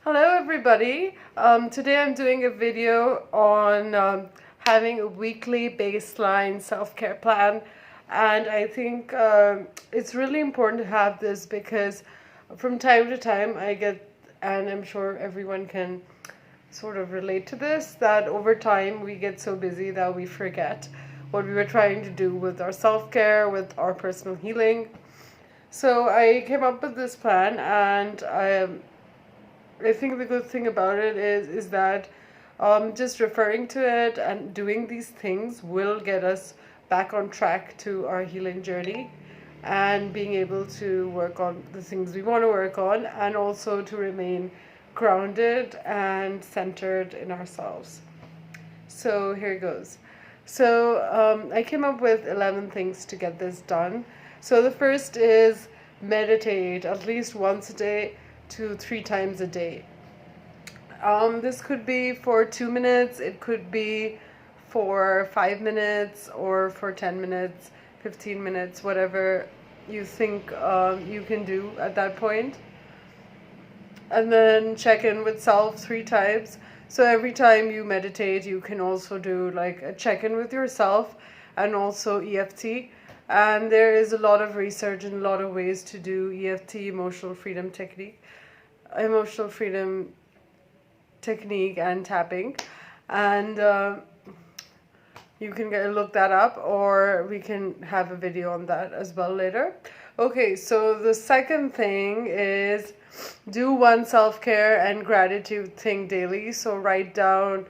Hello everybody. Today I'm doing a video on having a weekly baseline self-care plan, and I think it's really important to have this because from time to time I get, and I'm sure everyone can sort of relate to this, that over time we get so busy that we forget what we were trying to do with our self-care, with our personal healing. So I came up with this plan, and I think the good thing about it is that just referring to it and doing these things will get us back on track to our healing journey and being able to work on the things we want to work on, and also to remain grounded and centered in ourselves. So here goes. So I came up with 11 things to get this done. So the first is meditate at least once a day to 3 times a day. This could be for 2 minutes, it could be for 5 minutes, or for 10 minutes, 15 minutes, whatever you think you can do at that point. And then check in with self 3 times. So every time you meditate, you can also do like a check-in with yourself, and also EFT. And there is a lot of research and a lot of ways to do EFT, emotional freedom technique, and tapping. And you can look that up, or we can have a video on that as well later. Okay, so the second thing is do one self-care and gratitude thing daily. So write down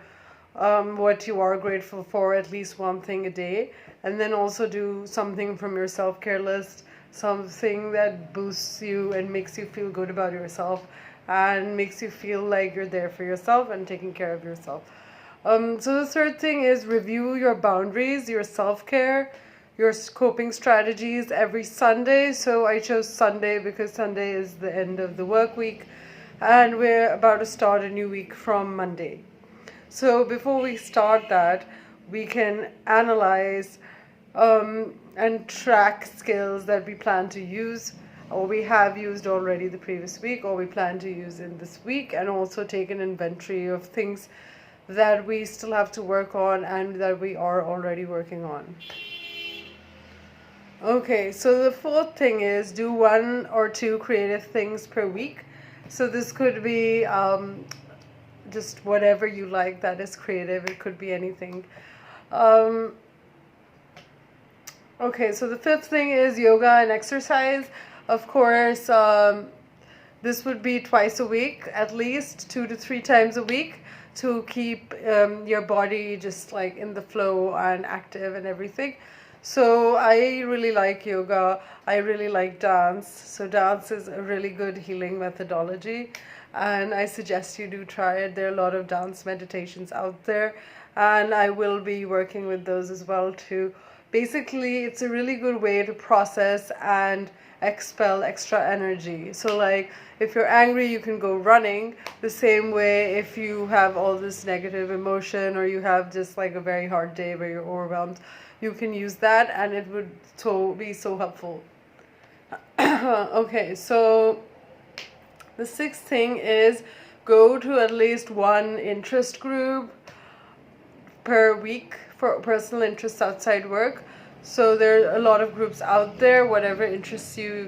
what you are grateful for, at least one thing a day. And then also do something from your self-care list, something that boosts you and makes you feel good about yourself and makes you feel like you're there for yourself and taking care of yourself. So the third thing is review your boundaries, your self-care, your coping strategies every Sunday. So I chose Sunday because Sunday is the end of the work week, and we're about to start a new week from Monday. So before we start that, we can analyze and track skills that we plan to use, or we have used already the previous week, or we plan to use in this week, and also take an inventory of things that we still have to work on and that we are already working on. Okay, so the fourth thing is do 1 or 2 creative things per week. So this could be just whatever you like that is creative. It could be anything. Okay, so the fifth thing is yoga and exercise. Of course, this would be twice a week, at least 2 to 3 times a week, to keep your body just like in the flow and active and everything. So I really like yoga. I really like dance. So dance is a really good healing methodology, and I suggest you do try it. There are a lot of dance meditations out there, and I will be working with those as well too. Basically, it's a really good way to process and expel extra energy. So like if you're angry, you can go running. The same way, if you have all this negative emotion, or you have just like a very hard day where you're overwhelmed, you can use that, and it would be so helpful. Okay, so the sixth thing is go to at least one interest group per week for personal interests outside work. So there are a lot of groups out there, whatever interests you, you